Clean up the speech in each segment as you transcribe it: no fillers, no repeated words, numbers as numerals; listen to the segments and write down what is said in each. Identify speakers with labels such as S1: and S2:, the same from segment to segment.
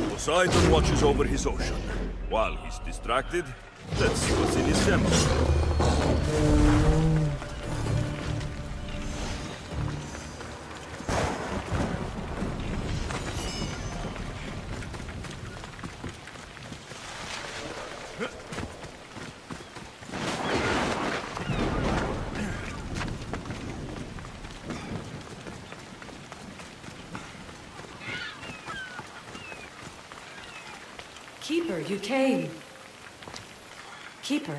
S1: Poseidon watches over his ocean. While he's distracted, let's see what's in his temple.
S2: Keeper, you came. Keeper,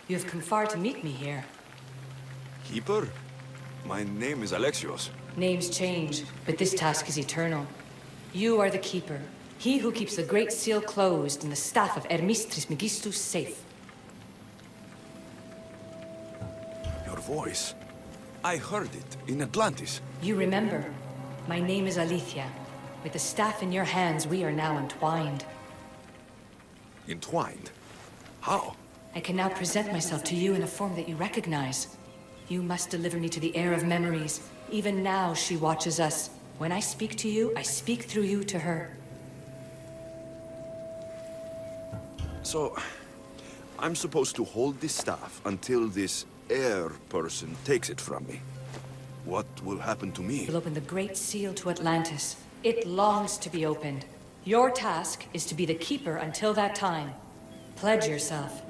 S2: you have come far to meet me here.
S1: Keeper? My name is Alexios.
S2: Names change, but this task is eternal. You are the Keeper, he who keeps the Great Seal closed and the staff of Hermes Trismegistus safe.
S1: Your voice. I heard it in Atlantis.
S2: You remember. My name is Alethea. With the staff in your hands, we are now entwined.
S1: Entwined? How?
S2: I can now present myself to you in a form that you recognize. You must deliver me to the Heir of Memories. Even now, she watches us. When I speak to you, I speak through you to her.
S1: So, I'm supposed to hold this staff until this heir person takes it from me. What will happen to me?
S2: You'll open the Great Seal to Atlantis. It longs to be opened. Your task is to be the Keeper until that time. Pledge yourself.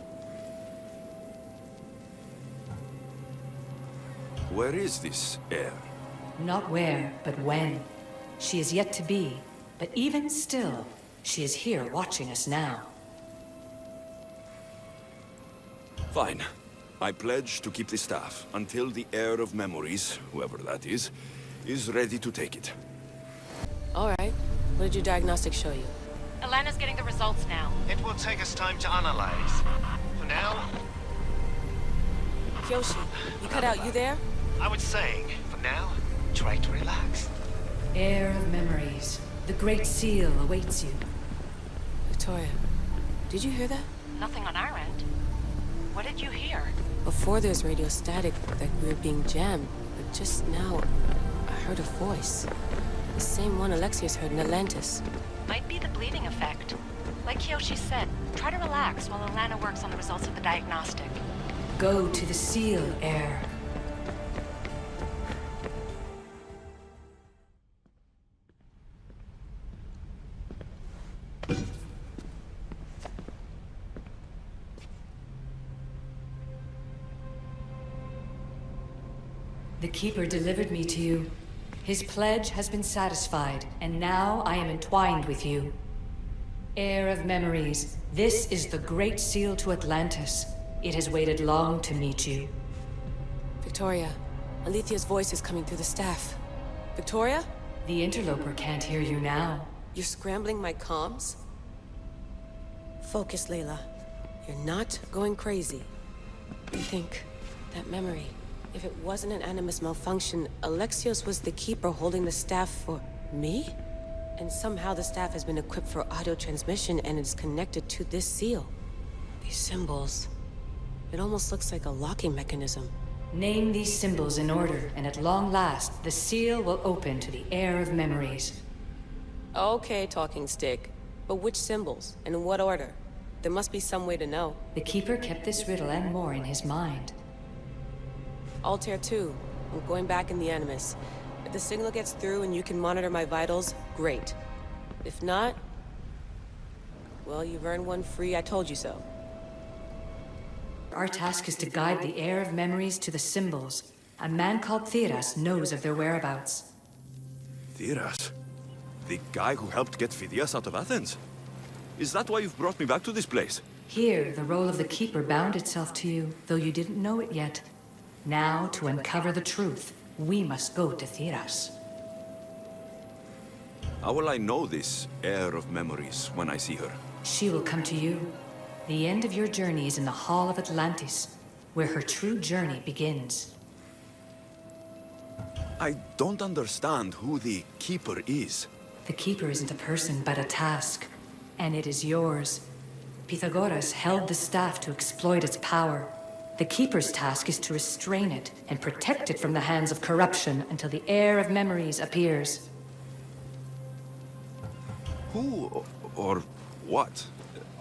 S1: Where is this heir?
S2: Not where, but when. She is yet to be, but even still, she is here watching us now.
S1: Fine. I pledge to keep the staff until the Heir of Memories, whoever that is ready to take it.
S3: All right. What did your diagnostics show you?
S4: Alana's getting the results now.
S5: It will take us time to analyze. For now,
S3: Kyoshi, you cut out. You there?
S5: I was saying, for now, try to relax.
S2: Heir of Memories. The Great Seal awaits you.
S3: Victoria, did you hear that?
S4: Nothing on our end. What did you hear?
S3: Before there's radio static that we were being jammed, but just now, I heard a voice. The same one Alexios heard in Atlantis.
S4: Might be the bleeding effect. Like Kyoshi said, try to relax while Alana works on the results of the diagnostic.
S2: Go to the Seal, Heir. The Keeper delivered me to you. His pledge has been satisfied, and now I am entwined with you. Heir of Memories, this is the Great Seal to Atlantis. It has waited long to meet you.
S3: Victoria, Alethea's voice is coming through the staff. Victoria?
S2: The interloper can't hear you now.
S3: You're scrambling my comms? Focus, Layla. You're not going crazy. I think that memory. If it wasn't an Animus malfunction, Alexios was the Keeper holding the staff for me? And somehow the staff has been equipped for audio transmission and is connected to this seal. These symbols. It almost looks like a locking mechanism.
S2: Name these symbols in order, and at long last, the seal will open to the Heir of Memories.
S3: Okay, talking stick. But which symbols? And in what order? There must be some way to know.
S2: The Keeper kept this riddle and more in his mind.
S3: Altair 2. I'm going back in the Animus. If the signal gets through and you can monitor my vitals, great. If not, well, you've earned one free I told you so.
S2: Our task is to guide the Heir of Memories to the symbols. A man called Theras knows of their whereabouts.
S1: Theras? The guy who helped get Phidias out of Athens? Is that why you've brought me back to this place?
S2: Here, the role of the Keeper bound itself to you, though you didn't know it yet. Now, to uncover the truth, we must go to Theras.
S1: How will I know this Heir of Memories when I see her?
S2: She will come to you. The end of your journey is in the Hall of Atlantis, where her true journey begins.
S1: I don't understand who the Keeper is.
S2: The Keeper isn't a person, but a task. And it is yours. Pythagoras held the staff to exploit its power. The Keeper's task is to restrain it and protect it from the hands of corruption until the Heir of Memories appears.
S1: Who or what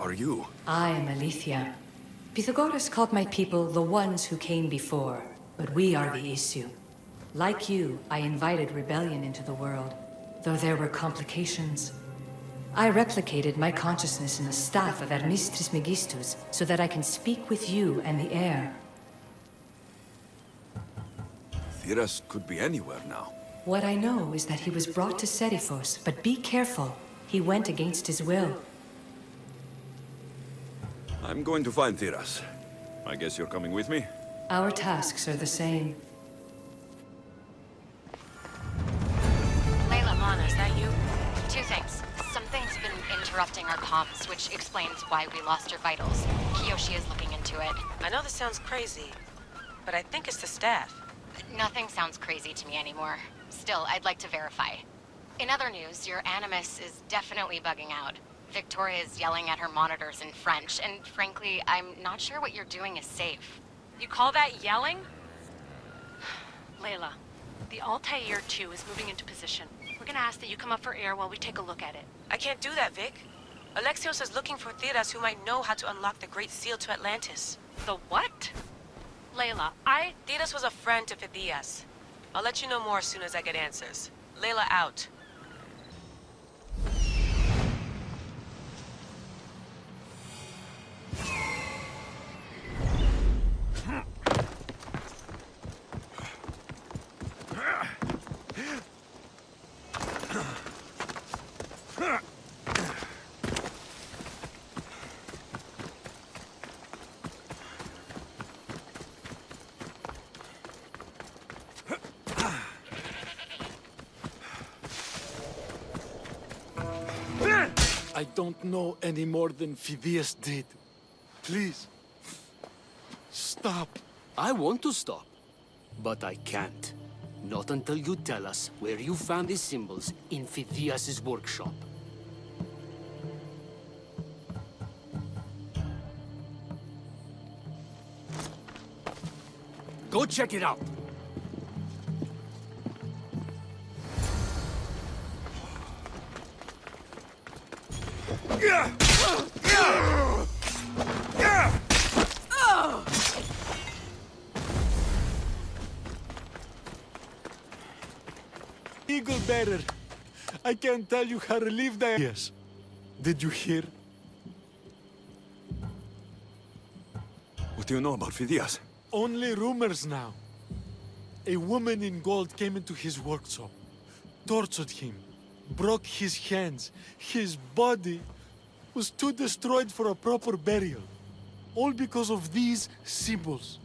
S1: are you?
S2: I am Aletheia. Pythagoras called my people the ones who came before, but we are the issue. Like you, I invited rebellion into the world, though there were complications. I replicated my consciousness in the staff of Hermes Trismegistus so that I can speak with you and the heir.
S1: Thiras could be anywhere now.
S2: What I know is that he was brought to Serifos, but be careful. He went against his will.
S1: I'm going to find Thiras. I guess you're coming with me?
S2: Our tasks are the same.
S4: Layla,
S3: Lana, is that you?
S4: two things. Something's been interrupting our comms, which explains why we lost your vitals. Kiyoshi is looking into it.
S3: I know this sounds crazy, but I think it's the staff.
S4: Nothing sounds crazy to me anymore. Still, I'd like to verify. In other news, your Animus is definitely bugging out. Victoria is yelling at her monitors in French, and frankly, I'm not sure what you're doing is safe.
S6: You call that yelling? Layla, the Altair 2 is moving into position. We're gonna ask that you come up for air while we take a look at it.
S3: I can't do that, Vic. Alexios is looking for Thiras who might know how to unlock the Great Seal to Atlantis.
S6: The what? Layla,
S3: Thiras was a friend to Phidias. I'll let you know more as soon as I get answers. Layla out.
S7: I don't know any more than Phidias did. Please, stop.
S8: I want to stop, but I can't. Not until you tell us where you found these symbols in Phidias' workshop. Go check it out.
S7: Eagle Bearer, I can't tell you how relieved I am. Yes. Did you hear?
S1: What do you know about Phidias?
S7: Only rumors now. A woman in gold came into his workshop, tortured him, broke his hands. His body was too destroyed for a proper burial. All because of these symbols.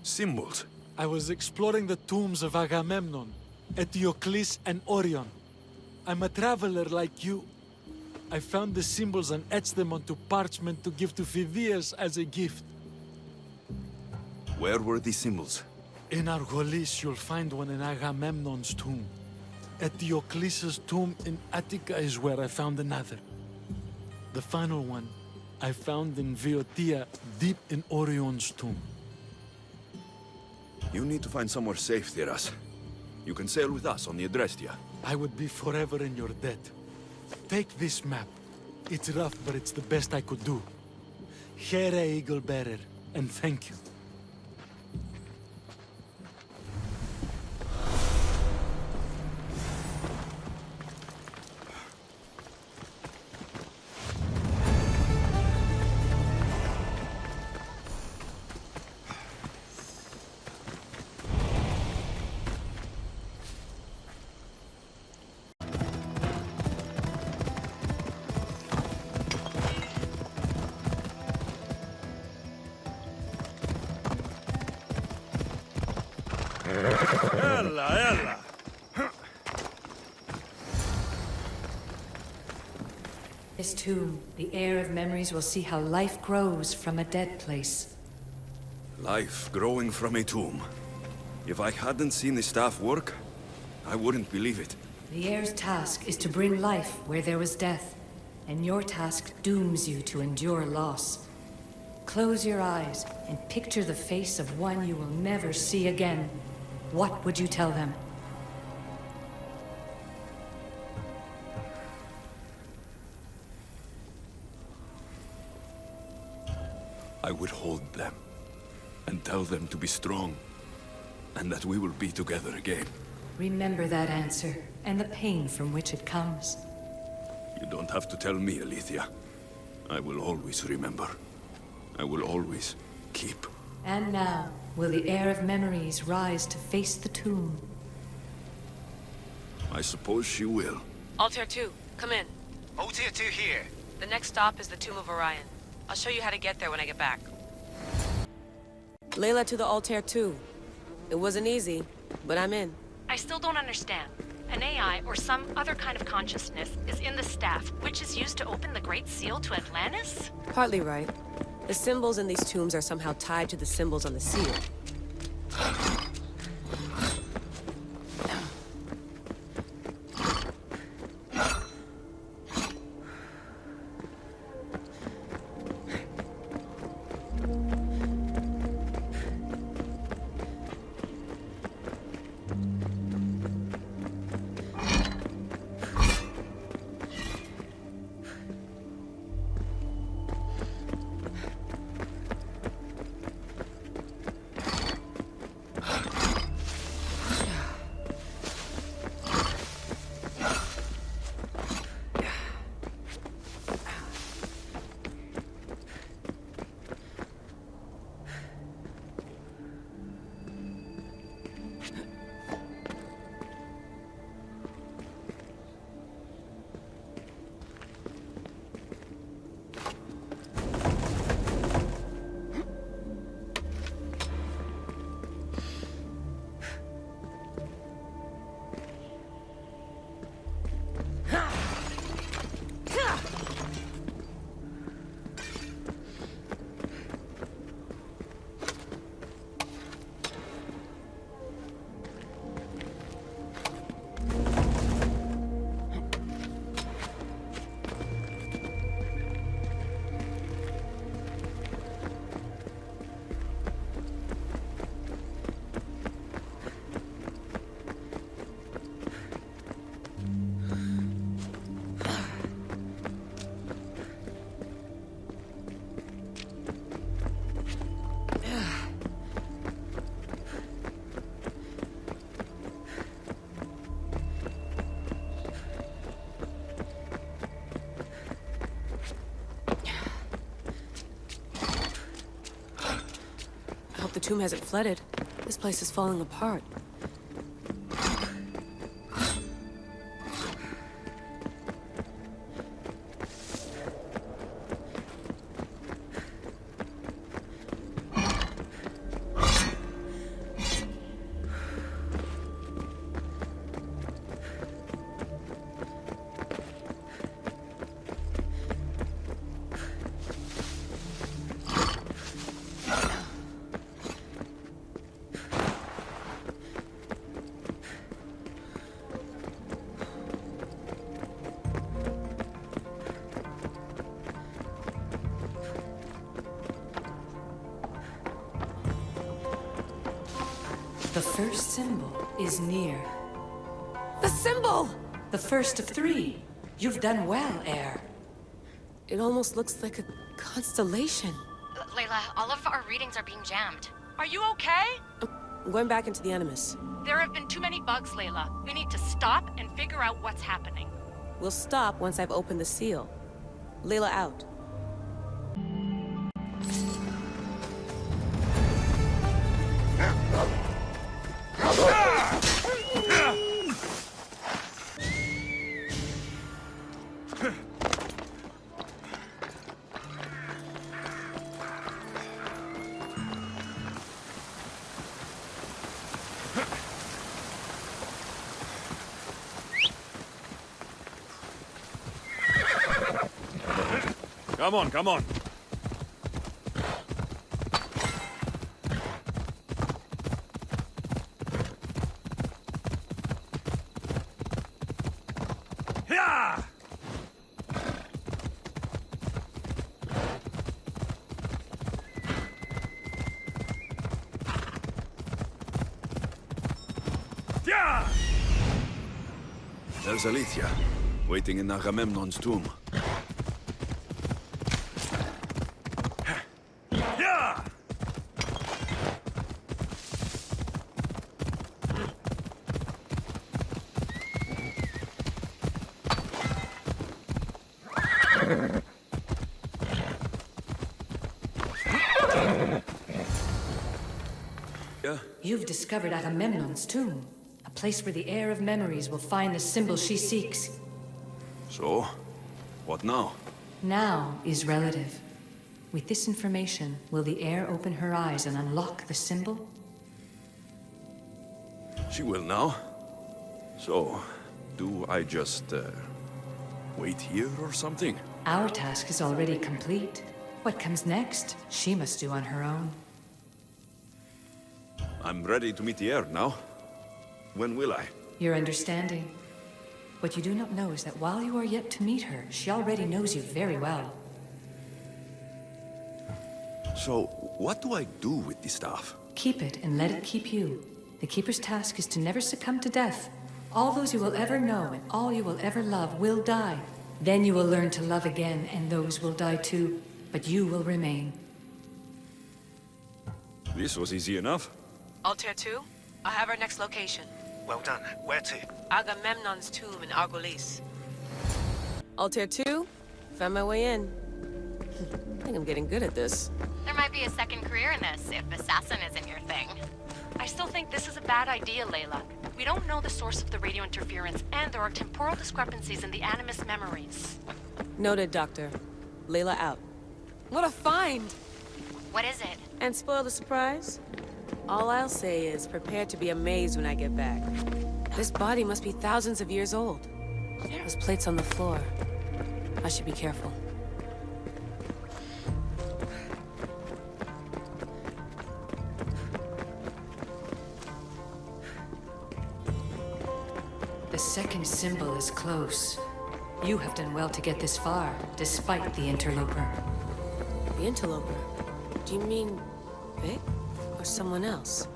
S1: Symbols?
S7: I was exploring the tombs of Agamemnon, Eteocles, and Orion. I'm a traveler like you. I found the symbols and etched them onto parchment to give to Phidias as a gift.
S1: Where were these symbols?
S7: In Argolis, you'll find one in Agamemnon's tomb. Eteocles' tomb in Attica is where I found another. The final one I found in Viotia, deep in Orion's tomb.
S1: You need to find somewhere safe, Thiras. You can sail with us on the Adrestia.
S7: I would be forever in your debt. Take this map. It's rough, but it's the best I could do. Here, Eagle Bearer, and thank you.
S2: This tomb, the Heir of Memories will see how life grows from a dead place.
S1: Life growing from a tomb. If I hadn't seen the staff work, I wouldn't believe it.
S2: The Heir's task is to bring life where there was death, and your task dooms you to endure loss. Close your eyes and picture the face of one you will never see again. What would you tell them?
S1: I would hold them and tell them to be strong and that we will be together again.
S2: Remember that answer and the pain from which it comes.
S1: You don't have to tell me, Alethea. I will always remember. I will always keep.
S2: And now, will the Heir of Memories rise to face the tomb?
S1: I suppose she will.
S3: Altair 2, come in.
S5: Altair 2 here.
S3: The next stop is the Tomb of Orion. I'll show you how to get there when I get back. Layla to the Altair 2. It wasn't easy, but I'm in.
S6: I still don't understand. An AI or some other kind of consciousness is in the staff, which is used to open the Great Seal to Atlantis?
S3: Partly right. The symbols in these tombs are somehow tied to the symbols on the seal. The tomb hasn't flooded. This place is falling apart.
S2: The first symbol is near.
S3: The symbol!
S2: The first of 3. You've done well, Heir.
S3: It almost looks like a constellation.
S4: Layla, all of our readings are being jammed.
S6: Are you okay?
S3: I'm going back into the Animus.
S6: There have been too many bugs, Layla. We need to stop and figure out what's happening.
S3: We'll stop once I've opened the seal. Layla out.
S1: Come on, come on. Yeah! Yeah! There's Alethea, waiting in Agamemnon's tomb. Yeah?
S2: You've discovered Agamemnon's tomb, a place where the Heir of Memories will find the symbol she seeks.
S1: So, what now?
S2: Now is relative. With this information, will the heir open her eyes and unlock the symbol?
S1: She will now. So, do I just, wait here or something?
S2: Our task is already complete. What comes next, she must do on her own.
S1: I'm ready to meet the heir now. When will I?
S2: Your understanding. What you do not know is that while you are yet to meet her, she already knows you very well.
S1: So, what do I do with the staff?
S2: Keep it and let it keep you. The Keeper's task is to never succumb to death. All those you will ever know and all you will ever love will die. Then you will learn to love again, and those will die too. But you will remain.
S1: This was easy enough.
S3: Altair 2, I have our next location.
S5: Well done. Where to?
S3: Agamemnon's tomb in Argolis. Altair 2, found my way in. I think I'm getting good at this.
S4: There might be a second career in this if assassin isn't your thing.
S6: I still think this is a bad idea, Layla. We don't know the source of the radio interference, and there are temporal discrepancies in the Animus memories.
S3: Noted, Doctor. Layla out. What a find!
S4: What is it?
S3: And spoil the surprise? All I'll say is prepare to be amazed when I get back. This body must be thousands of years old. Those plates on the floor. I should be careful.
S2: The second symbol is close. You have done well to get this far, despite the interloper.
S3: The interloper? Do you mean Vic? Or someone else?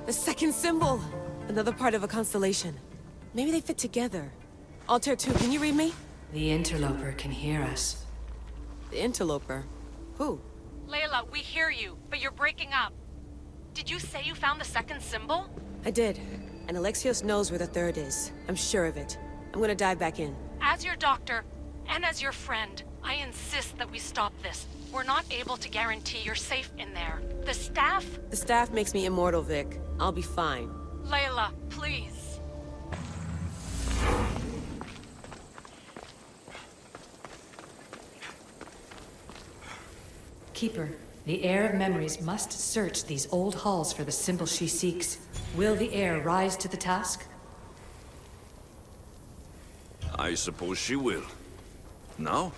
S3: The second symbol! Another part of a constellation. Maybe they fit together. Altair 2, can you read me?
S2: The interloper can hear us.
S3: The interloper? Who?
S6: Layla, we hear you, but you're breaking up. Did you say you found the second symbol?
S3: I did. And Alexios knows where the third is. I'm sure of it. I'm gonna dive back in.
S6: As your doctor, and as your friend, I insist that we stop this. We're not able to guarantee you're safe in there. The staff...
S3: The staff makes me immortal, Vic. I'll be fine.
S6: Layla, please.
S2: Keeper, the Heir of Memories must search these old halls for the symbol she seeks. Will the heir rise to the task?
S1: I suppose she will. Now?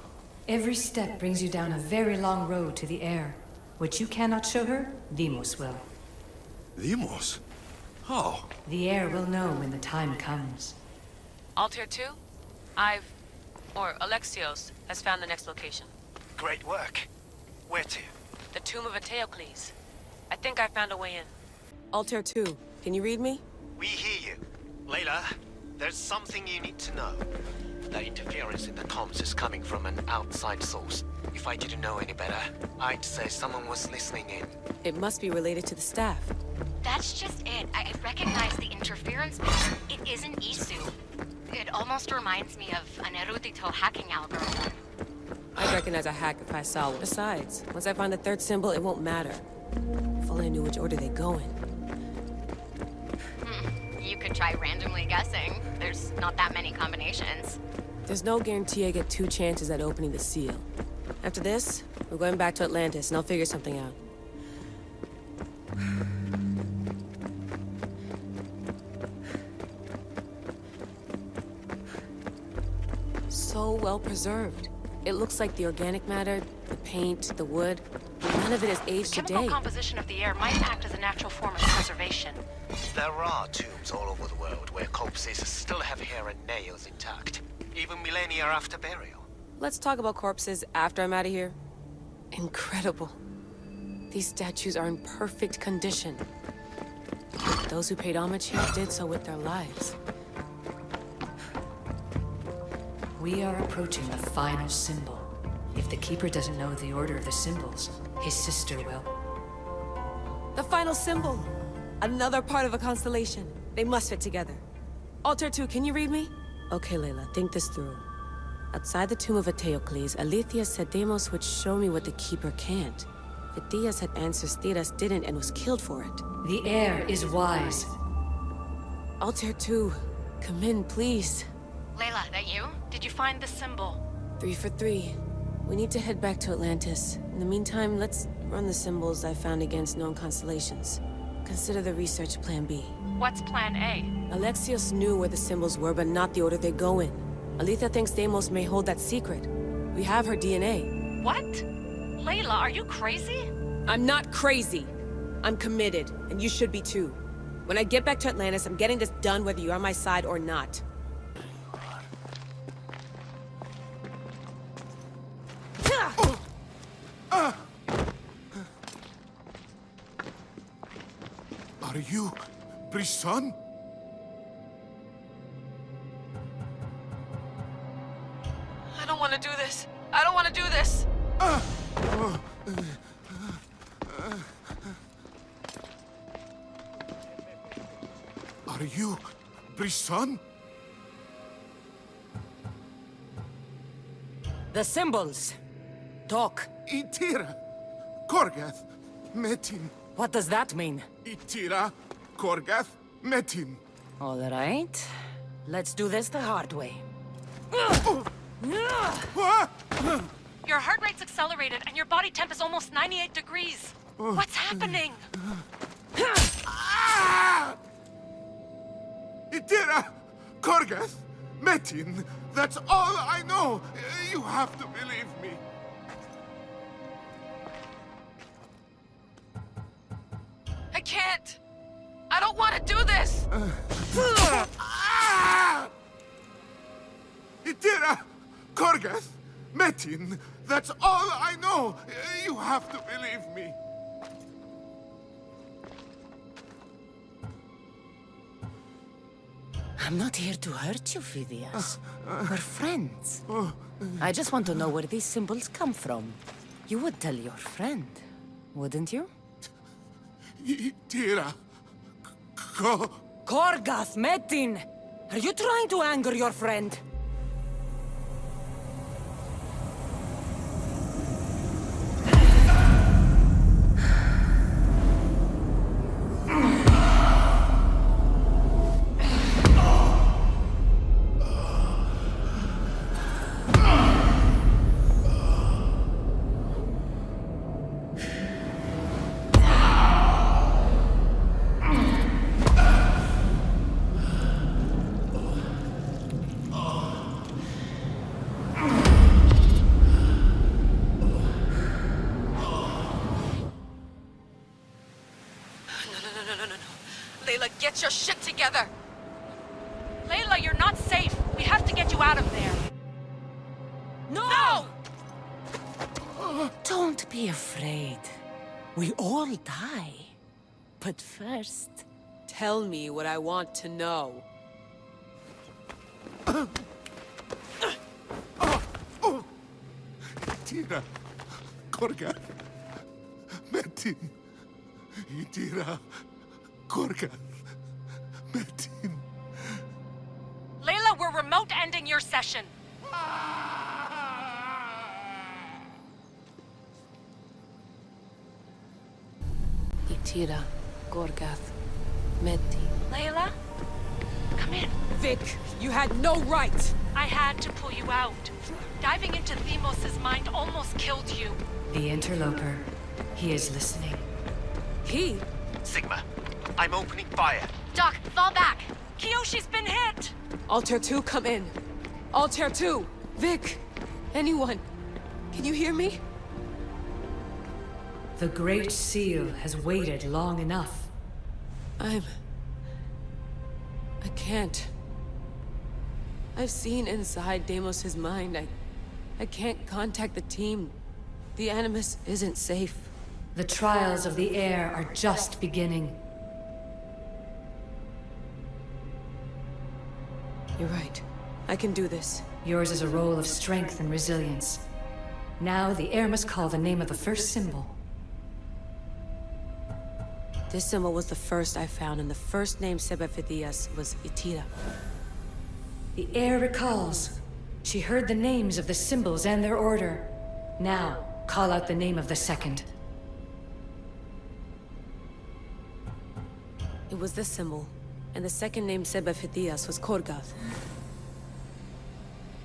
S2: Every step brings you down a very long road to the heir. What you cannot show her, Deimos will.
S1: Deimos? How?
S2: The heir will know when the time comes.
S3: Altair 2? Alexios has found the next location.
S5: Great work. Where to?
S3: The tomb of Eteocles. I think I found a way in. Altair 2, can you read me?
S5: We hear you. Layla, there's something you need to know. The interference in the comms is coming from an outside source. If I didn't know any better, I'd say someone was listening in.
S3: It must be related to the staff.
S4: That's just it. I recognize the interference, but it isn't Isu. It almost reminds me of an erudito hacking algorithm.
S3: I'd recognize a hack if I saw it. Besides, once I find the third symbol, it won't matter. If only I knew which order they go in.
S4: You could try randomly guessing. There's not that many combinations.
S3: There's no guarantee I get 2 chances at opening the seal. After this, we're going back to Atlantis, and I'll figure something out. So well preserved. It looks like the organic matter, the paint, the wood, none of it has aged
S6: The
S3: a
S6: chemical
S3: day.
S6: composition of the air might act as a natural form of preservation.
S5: There are tombs all over the world where corpses still have hair and nails intact, even millennia after burial.
S3: Let's talk about corpses after I'm out of here. Incredible. These statues are in perfect condition. Those who paid homage here did so with their lives.
S2: We are approaching the final symbol. If the Keeper doesn't know the order of the symbols, his sister will.
S3: The final symbol! Another part of a constellation. They must fit together. Altair 2, can you read me? Okay, Layla, think this through. Outside the tomb of Eteocles, Alethea said Deimos would show me what the Keeper can't. Phidias had answers Theras didn't and was killed for it.
S2: The heir is wise.
S3: Altair 2, come in, please.
S6: Layla, that you? Did you find the symbol?
S3: 3 for 3. We need to head back to Atlantis. In the meantime, let's run the symbols I found against known constellations. Consider the research plan B.
S6: What's plan A?
S3: Alexios knew where the symbols were, but not the order they go in. Alethea thinks Deimos may hold that secret. We have her DNA.
S6: What? Layla, are you crazy?
S3: I'm not crazy. I'm committed, and you should be too. When I get back to Atlantis, I'm getting this done whether you're on my side or not.
S1: Are you Brisson?
S3: I don't want to do this. I don't want to do this.
S1: Are you Brisson?
S3: The symbols. Talk.
S1: Itira, Korgath, Metin.
S3: What does that mean?
S1: Itira, Korgath, Metin.
S3: All right. Let's do this the hard way.
S6: Your heart rate's accelerated and your body temp is almost 98 degrees. What's happening?
S1: Itira, Korgath, Metin. That's all I know. You have to believe me.
S3: I can't. I don't want to do this.
S1: Itira, Korgath, Metin. That's all I know. You have to believe me.
S9: I'm not here to hurt you, Phidias. We're friends. I just want to know where these symbols come from. You would tell your friend, wouldn't you?
S1: Itira,
S9: Korgath, Metin! Are you trying to anger your friend?
S3: Layla, get your shit together!
S6: Layla, you're not safe. We have to get you out of there.
S3: No!
S9: Don't be afraid. We all die. But first...
S3: Tell me what I want to know.
S1: Itira, Korgath, Metin. Itira, Korgath, Metin.
S6: Layla, we're remote ending your session.
S3: Itira, Korgath, Metin.
S6: Layla? Come in.
S3: Vic, you had no right!
S6: I had to pull you out. Diving into Themos' mind almost killed you.
S2: The interloper. He is listening.
S3: He?
S5: Sigma, I'm opening fire.
S4: Doc, fall back.
S6: Kiyoshi's been hit!
S3: Altair 2, come in. Altair 2! Vic! Anyone! Can you hear me?
S2: The Great Seal has waited long enough.
S3: I can't. I've seen inside Deimos' mind. I can't contact the team. The Animus isn't safe.
S2: The trials of the heir are just beginning.
S3: You're right. I can do this.
S2: Yours is a role of strength and resilience. Now, the heir must call the name of the first symbol.
S3: This symbol was the first I found, and the first name Sebefithias was Itira.
S2: The heir recalls. She heard the names of the symbols and their order. Now, call out the name of the second.
S3: It was this symbol, and the second name Sebefithias was Korgath.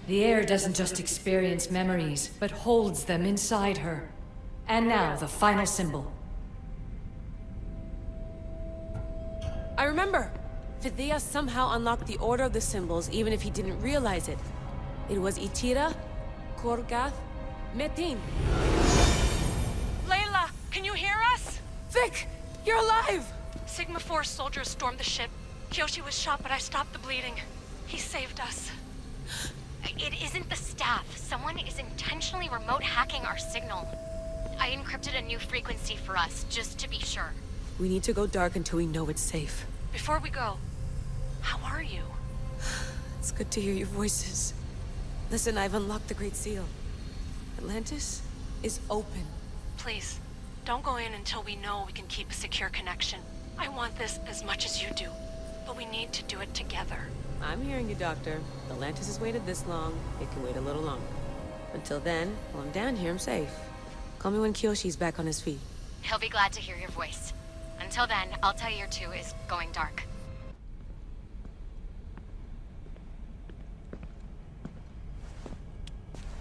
S2: The heir doesn't just experience memories, but holds them inside her. And now, the final symbol.
S3: I remember! Phidias somehow unlocked the order of the symbols, even if he didn't realize it. It was Itira, Korgath, Metin.
S6: Layla, can you hear us?
S3: Vic! You're alive!
S6: Sigma 4 soldiers stormed the ship. Kyoshi was shot, but I stopped the bleeding. He saved us.
S4: It isn't the staff. Someone is intentionally remote hacking our signal. I encrypted a new frequency for us, just to be sure.
S3: We need to go dark until we know it's safe.
S6: Before we go, how are you?
S3: It's good to hear your voices. Listen, I've unlocked the Great Seal. Atlantis is open.
S6: Please, don't go in until we know we can keep a secure connection. I want this as much as you do, but we need to do it together.
S3: I'm hearing you, Doctor. Atlantis has waited this long. It can wait a little longer. Until then, while I'm down here, I'm safe. Call me when Kyoshi's back on his feet.
S4: He'll be glad to hear your voice. Until then, I'll tell Year 2 is going dark.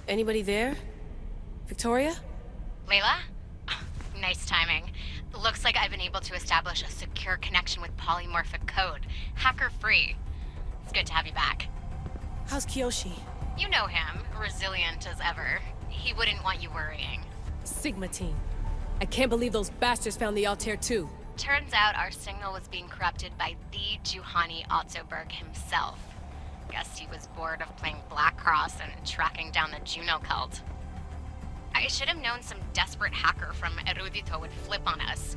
S3: Anybody there? Victoria?
S4: Layla? Nice timing. Looks like I've been able to establish a secure connection with polymorphic code. Hacker-free. It's good to have you back.
S3: How's Kyoshi?
S4: You know him, resilient as ever. He wouldn't want you worrying.
S3: Sigma team. I can't believe those bastards found the Altair too.
S4: Turns out our signal was being corrupted by the Juhani Otzoberg himself. Guess he was bored of playing Black Cross and tracking down the Juno cult. I should have known some desperate hacker from Erudito would flip on us.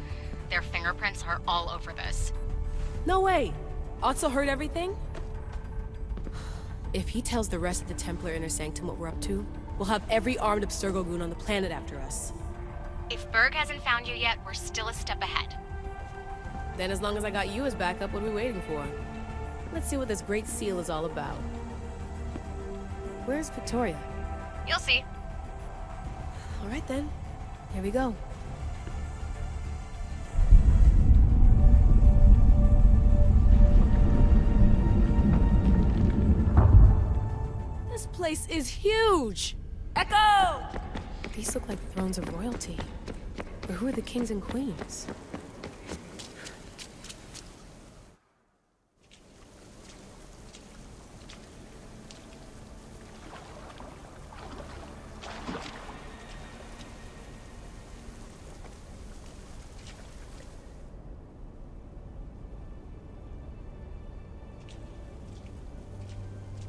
S4: Their fingerprints are all over this.
S3: No way! Otso heard everything? If he tells the rest of the Templar Inner Sanctum what we're up to, we'll have every armed Abstergo goon on the planet after us.
S4: If Berg hasn't found you yet, we're still a step ahead.
S3: Then as long as I got you as backup, what are we waiting for? Let's see what this Great Seal is all about. Where's Victoria?
S4: You'll see.
S3: All right then. Here we go. This place is huge! Echo! These look like thrones of royalty. But who are the kings and queens?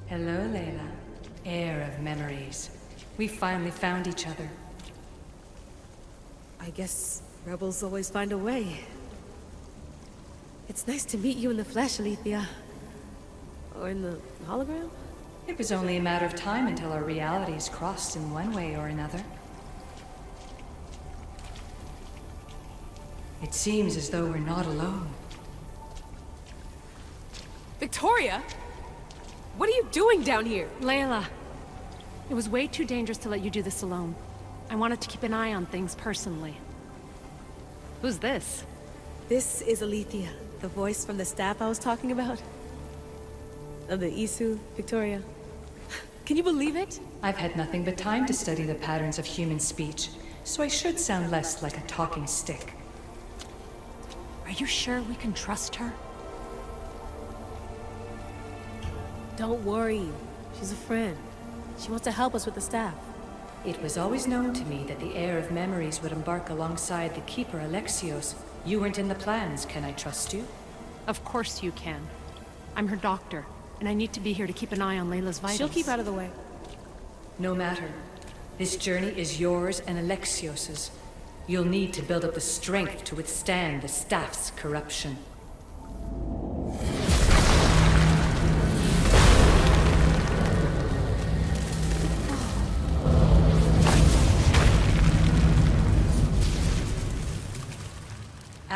S2: Hello, Layla. Heir of Memories. We finally found each other.
S3: I guess rebels always find a way. It's nice to meet you in the flesh, Alethea. Or in the hologram?
S2: It was only a matter of time until our realities crossed in one way or another. It seems as though we're not alone.
S3: Victoria? What are you doing down here?
S6: Layla, it was way too dangerous to let you do this alone. I wanted to keep an eye on things personally. Who's this?
S3: This is Alethea, the voice from the staff I was talking about. Of the Isu, Victoria. Can you believe it?
S2: I've had nothing but time to study the patterns of human speech, so I should sound less like a talking stick.
S6: Are you sure we can trust her?
S3: Don't worry. She's a friend. She wants to help us with the staff.
S2: It was always known to me that the Heir of Memories would embark alongside the Keeper Alexios. You weren't in the plans. Can I trust you?
S6: Of course you can. I'm her doctor, and I need to be here to keep an eye on Layla's vitals.
S3: She'll keep out of the way.
S2: No matter. This journey is yours and Alexios's. You'll need to build up the strength to withstand the staff's corruption.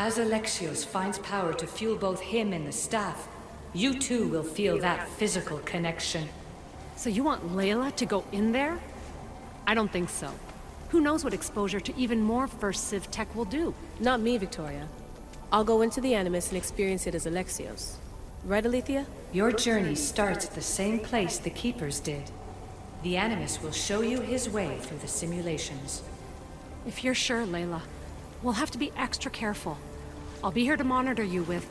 S2: As Alexios finds power to fuel both him and the staff, you too will feel that physical connection.
S6: So you want Layla to go in there? I don't think so. Who knows what exposure to even more First Civ tech will do?
S3: Not me, Victoria. I'll go into the Animus and experience it as Alexios. Right, Alethea?
S2: Your journey starts at the same place the Keepers did. The Animus will show you his way through the simulations.
S6: If you're sure, Layla, we'll have to be extra careful. I'll be here to monitor you with...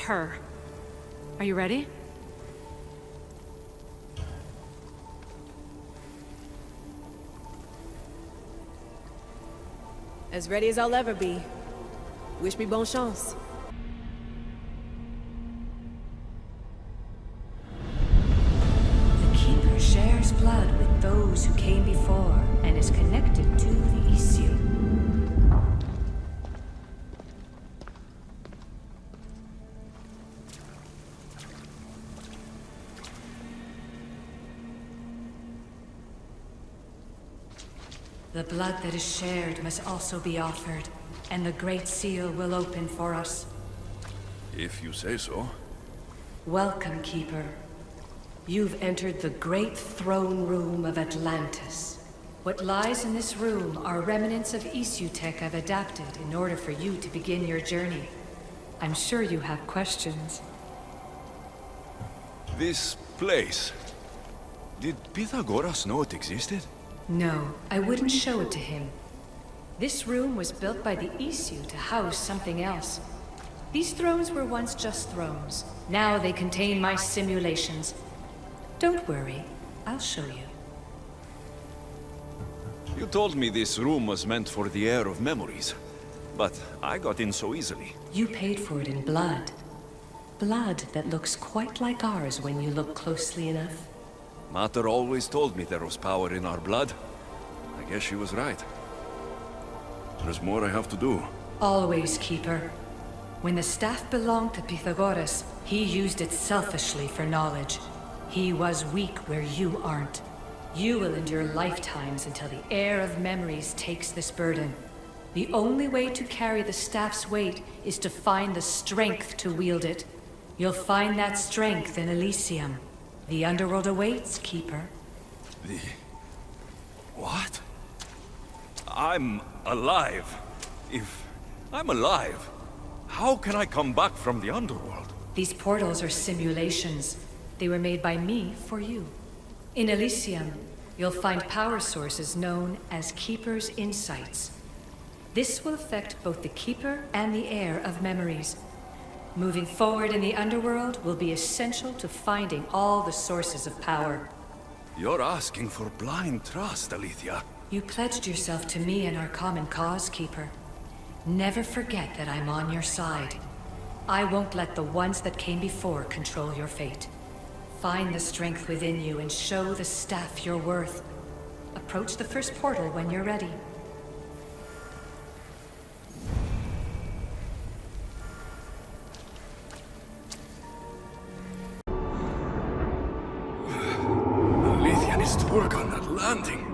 S6: her. Are you ready?
S3: As ready as I'll ever be. Wish me bonne chance.
S2: The Keeper shares blood with those who came before and is connected to the Elysium. The blood that is shared must also be offered, and the Great Seal will open for us.
S1: If you say so.
S2: Welcome, Keeper. You've entered the great throne room of Atlantis. What lies in this room are remnants of Isutech I've adapted in order for you to begin your journey. I'm sure you have questions.
S1: This place. Did Pythagoras know it existed?
S2: No, I wouldn't show it to him. This room was built by the Isu to house something else. These thrones were once just thrones. Now they contain my simulations. Don't worry, I'll show you.
S1: You told me this room was meant for the Heir of Memories, but I got in so easily.
S2: You paid for it in blood. Blood that looks quite like ours when you look closely enough.
S1: Mater always told me there was power in our blood. I guess she was right. There's more I have to do.
S2: Always, Keeper. When the staff belonged to Pythagoras, he used it selfishly for knowledge. He was weak where you aren't. You will endure lifetimes until the Heir of Memories takes this burden. The only way to carry the staff's weight is to find the strength to wield it. You'll find that strength in Elysium. The underworld awaits, Keeper.
S1: What? I'm alive. If I'm alive, how can I come back from the underworld?
S2: These portals are simulations. They were made by me for you. In Elysium, you'll find power sources known as Keeper's Insights. This will affect both the Keeper and the Heir of Memories. Moving forward in the underworld will be essential to finding all the sources of power.
S1: You're asking for blind trust, Alethea.
S2: You pledged yourself to me and our common cause, Keeper. Never forget that I'm on your side. I won't let the ones that came before control your fate. Find the strength within you and show the staff your worth. Approach the first portal when you're ready.
S1: Alethea needs to work on that landing.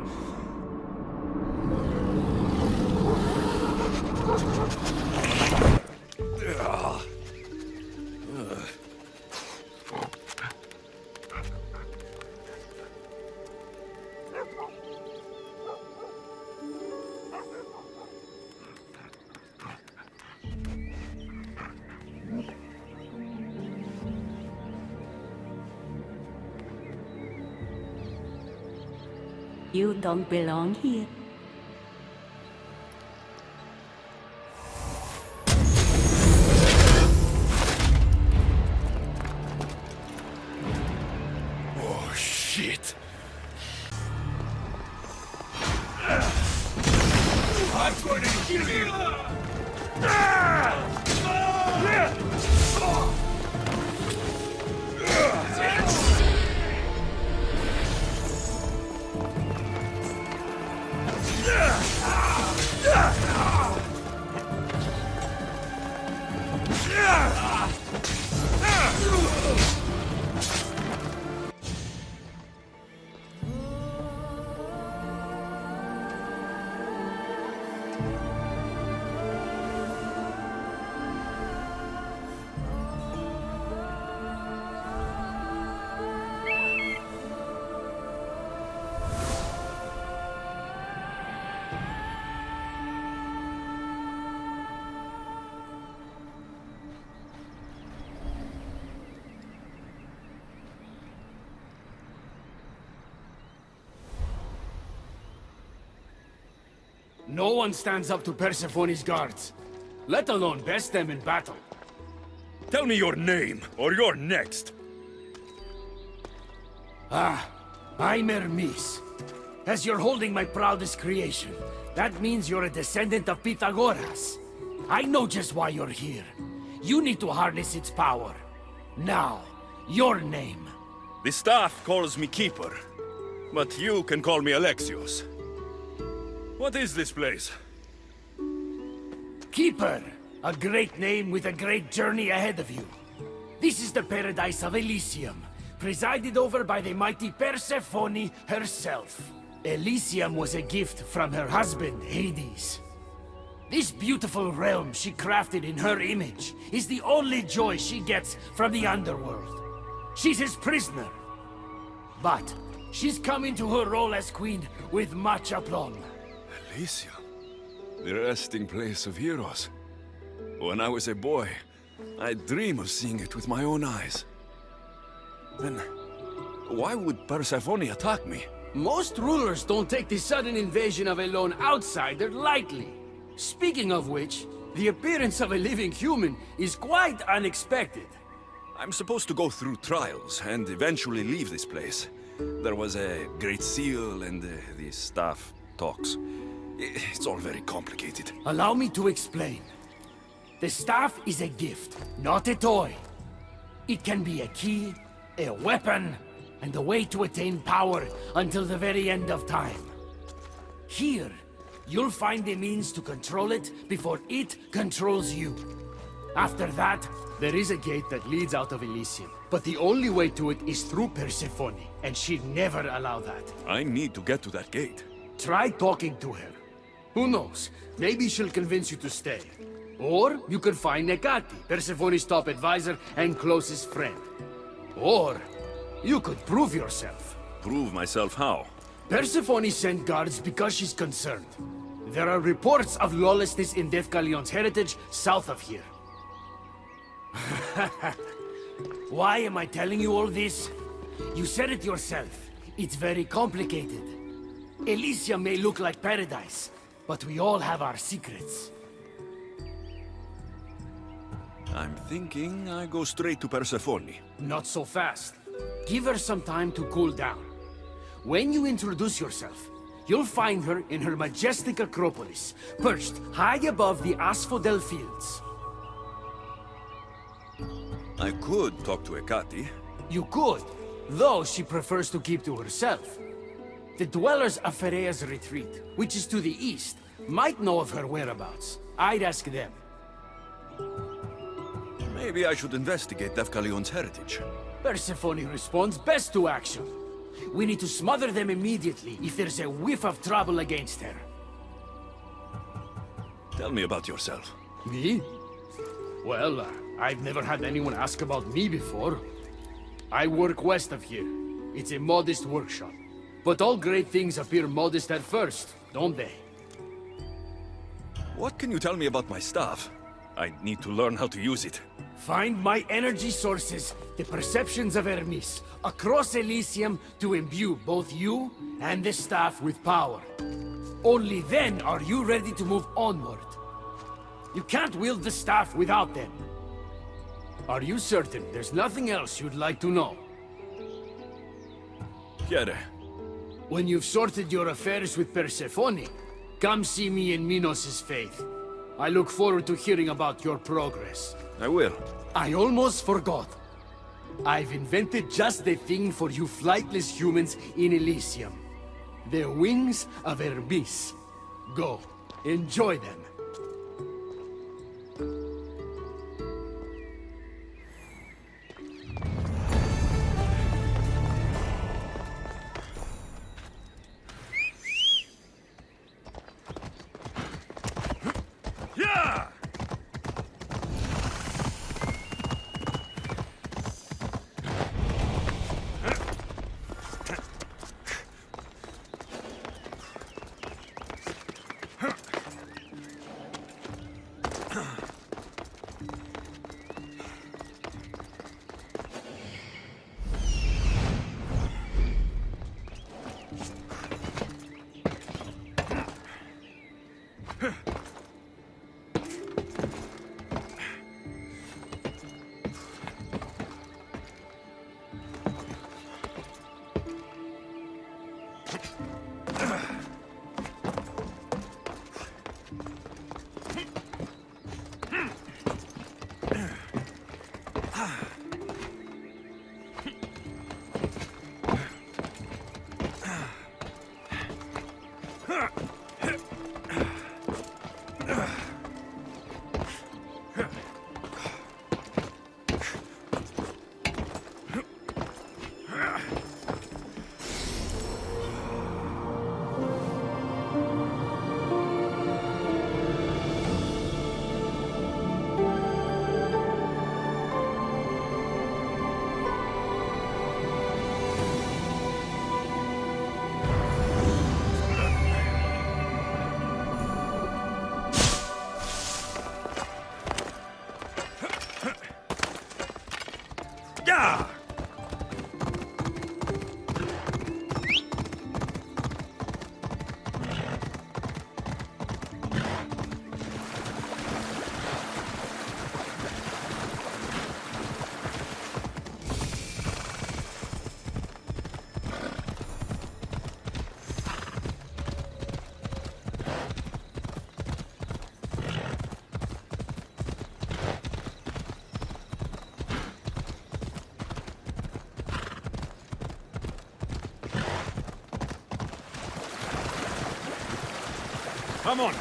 S10: You don't belong here.
S1: Oh, shit. I'm going to kill you!
S8: No one stands up to Persephone's guards, let alone best them in battle.
S1: Tell me your name, or you're next.
S8: I'm Hermes. As you're holding my proudest creation, that means you're a descendant of Pythagoras. I know just why you're here. You need to harness its power. Now, your name.
S1: The staff calls me Keeper, but you can call me Alexios. What is this place?
S8: Keeper, a great name with a great journey ahead of you. This is the paradise of Elysium, presided over by the mighty Persephone herself. Elysium was a gift from her husband, Hades. This beautiful realm she crafted in her image is the only joy she gets from the underworld. She's his prisoner. But she's come into her role as queen with much aplomb.
S1: Elysium? The resting place of heroes. When I was a boy, I'd dream of seeing it with my own eyes. Then, why would Persephone attack me?
S8: Most rulers don't take the sudden invasion of a lone outsider lightly. Speaking of which, the appearance of a living human is quite unexpected.
S1: I'm supposed to go through trials and eventually leave this place. There was a great seal and the staff talks. It's all very complicated.
S8: Allow me to explain. The staff is a gift, not a toy. It can be a key, a weapon, and a way to attain power until the very end of time. Here, you'll find the means to control it before it controls you. After that, there is a gate that leads out of Elysium, but the only way to it is through Persephone, and she'd never allow that.
S1: I need to get to that gate.
S8: Try talking to her. Who knows? Maybe she'll convince you to stay. Or you could find Nekati, Persephone's top advisor and closest friend. Or you could prove yourself.
S1: Prove myself how?
S8: Persephone sent guards because she's concerned. There are reports of lawlessness in Deathcalion's heritage south of here. Why am I telling you all this? You said it yourself. It's very complicated. Elysium may look like paradise, but we all have our secrets.
S1: I'm thinking I go straight to Persephone.
S8: Not so fast. Give her some time to cool down. When you introduce yourself, you'll find her in her majestic acropolis, perched high above the asphodel fields.
S1: I could talk to Ekati.
S8: You could, though she prefers to keep to herself. The dwellers of Pherea's retreat, which is to the east, might know of her whereabouts. I'd ask them.
S1: Maybe I should investigate Deathcalion's heritage.
S8: Persephone responds best to action. We need to smother them immediately if there's a whiff of trouble against her.
S1: Tell me about yourself.
S8: Me? Well, I've never had anyone ask about me before. I work west of here. It's a modest workshop. But all great things appear modest at first, don't they?
S1: What can you tell me about my staff? I need to learn how to use it.
S8: Find my energy sources, the perceptions of Hermes, across Elysium to imbue both you and the staff with power. Only then are you ready to move onward. You can't wield the staff without them. Are you certain there's nothing else you'd like to know?
S1: Chiede.
S8: When you've sorted your affairs with Persephone, come see me in Minos' faith. I look forward to hearing about your progress.
S1: I will.
S8: I almost forgot. I've invented just the thing for you flightless humans in Elysium. The wings of Hermes. Go, enjoy them.
S1: Yeah! Come on.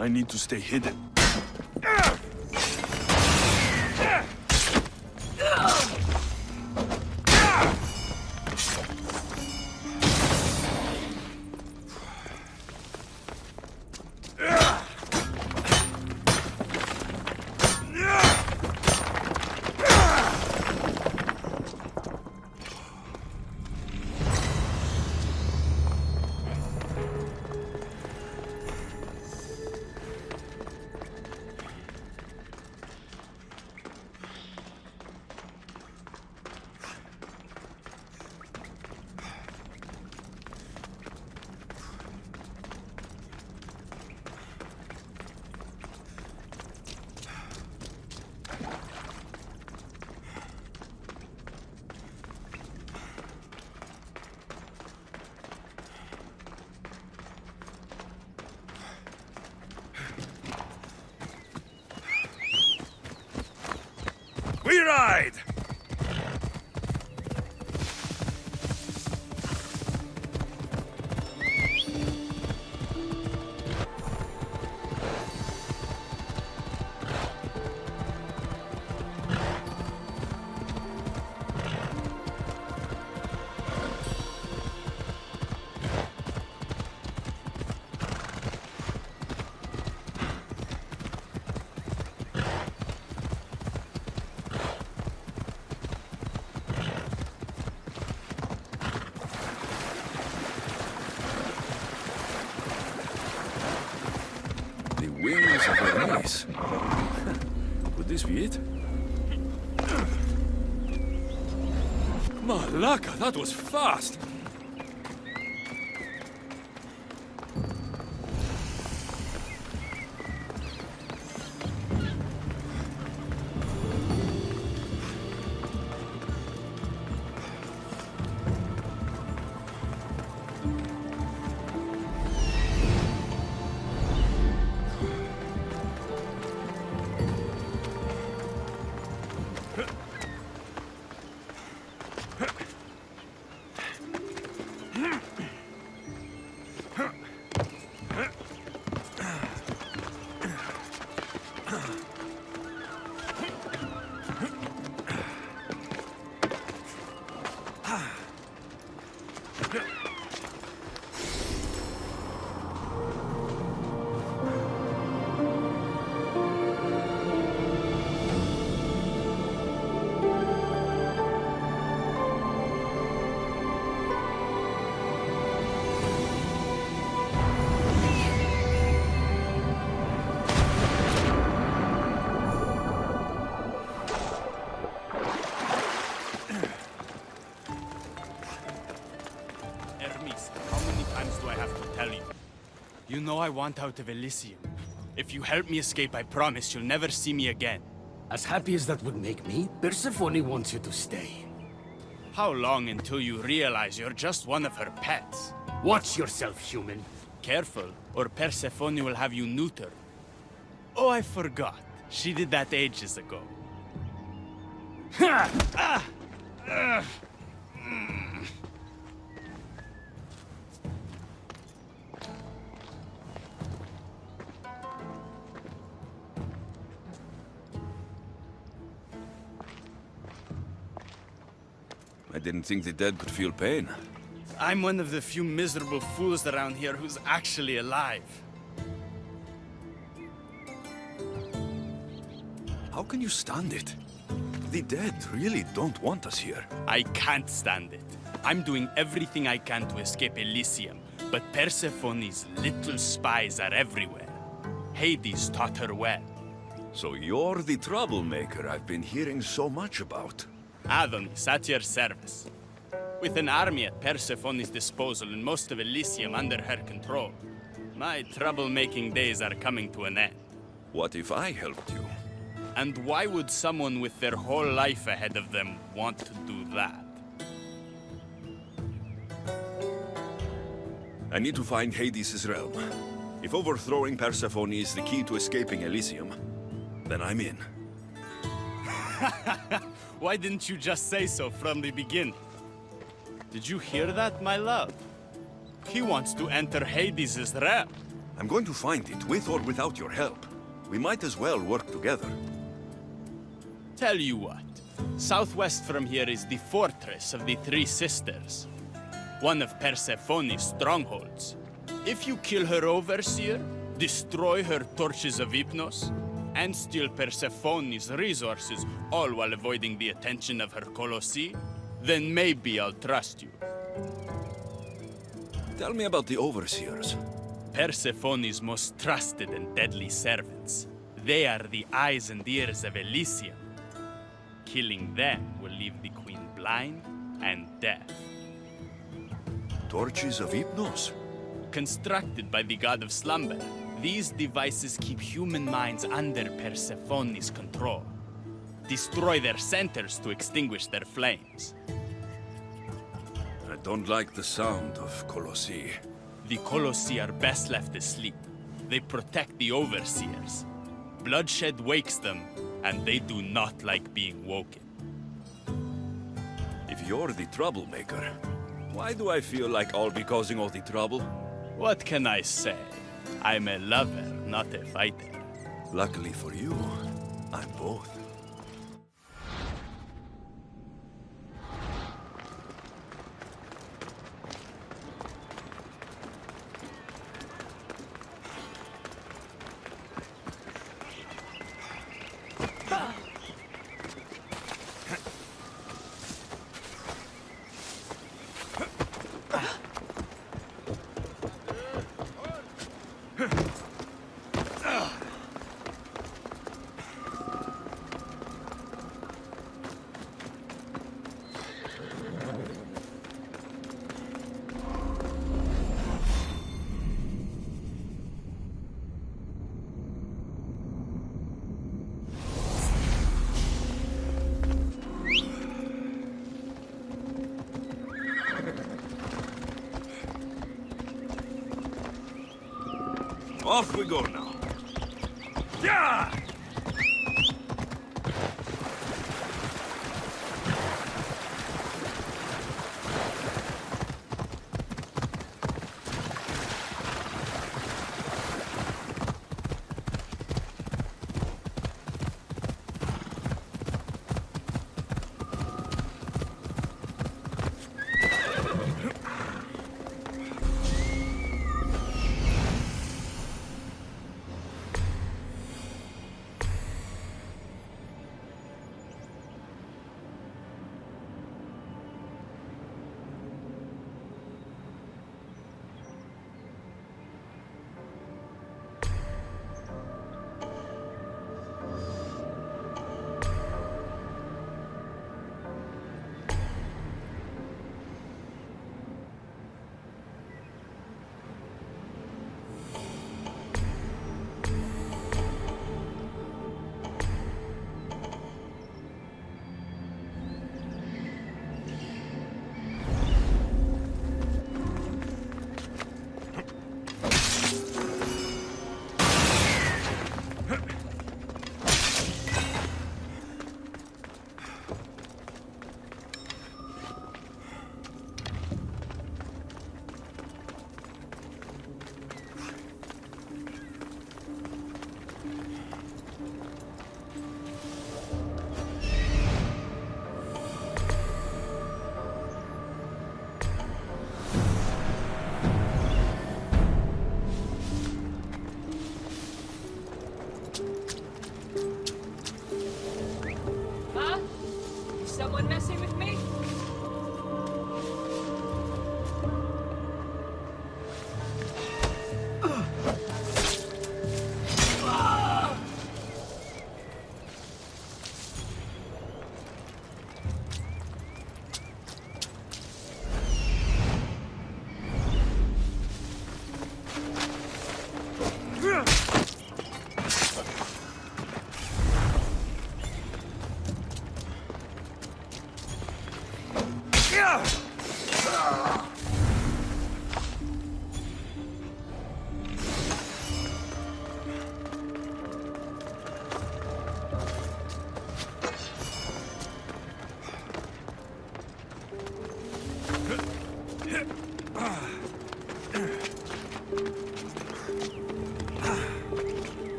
S1: I need to stay hidden. We ride! Wings of Hermes. Could this be it? Malaka, that was fast!
S10: You know I want out of Elysium. If you help me escape, I promise you'll never see me again.
S8: As happy as that would make me, Persephone wants you to stay.
S10: How long until you realize you're just one of her pets?
S8: Watch yourself, human.
S10: Careful, or Persephone will have you neutered. Oh, I forgot. She did that ages ago.
S1: I didn't think the dead could feel pain.
S10: I'm one of the few miserable fools around here who's actually alive.
S1: How can you stand it? The dead really don't want us here.
S10: I can't stand it. I'm doing everything I can to escape Elysium, but Persephone's little spies are everywhere. Hades taught her well.
S1: So you're the troublemaker I've been hearing so much about.
S10: Adonis, at your service. With an army at Persephone's disposal and most of Elysium under her control, my troublemaking days are coming to an end.
S1: What if I helped you?
S10: And why would someone with their whole life ahead of them want to do that?
S1: I need to find Hades' realm. If overthrowing Persephone is the key to escaping Elysium, then I'm in.
S10: Why didn't you just say so from the beginning? Did you hear that, my love? He wants to enter Hades' realm.
S1: I'm going to find it, with or without your help. We might as well work together.
S10: Tell you what, southwest from here is the fortress of the Three Sisters, one of Persephone's strongholds. If you kill her overseer, destroy her torches of Hypnos, and steal Persephone's resources, all while avoiding the attention of her Colossi, then maybe I'll trust you.
S1: Tell me about the overseers.
S10: Persephone's most trusted and deadly servants. They are the eyes and ears of Elysium. Killing them will leave the queen blind and deaf.
S1: Torches of Hypnos?
S10: Constructed by the god of slumber, these devices keep human minds under Persephone's control. Destroy their centers to extinguish their flames.
S1: I don't like the sound of Colossi.
S10: The Colossi are best left asleep. They protect the overseers. Bloodshed wakes them, and they do not like being woken.
S1: If you're the troublemaker, why do I feel like I'll be causing all the trouble?
S10: What can I say? I'm a lover, not a fighter.
S1: Luckily for you, I'm both. Off we go now. Yeah!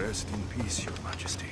S1: Rest in peace, Your Majesty.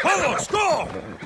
S1: Follow us! Go!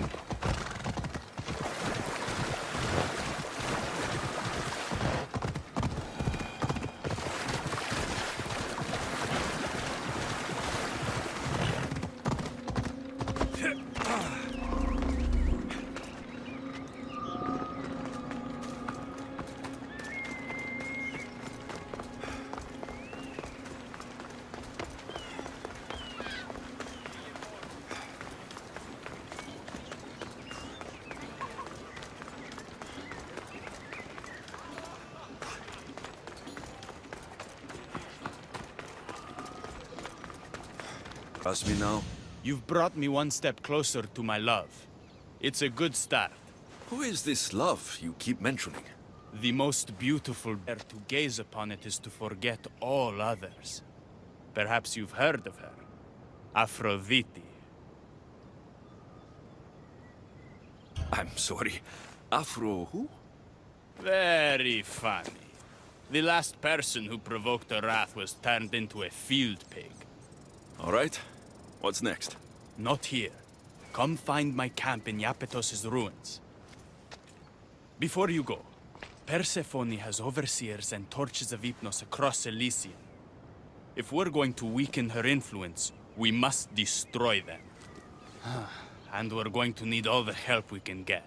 S1: Trust me now?
S10: You've brought me one step closer to my love. It's a good start.
S1: Who is this love you keep mentioning?
S10: The most beautiful air to gaze upon it is to forget all others. Perhaps you've heard of her. Aphrodite.
S1: I'm sorry. Afro who?
S10: Very funny. The last person who provoked her wrath was turned into a field pig.
S1: All right. What's next?
S10: Not here. Come find my camp in Iapetos' ruins. Before you go, Persephone has overseers and torches of Hypnos across Elysium. If we're going to weaken her influence, we must destroy them. And we're going to need all the help we can get.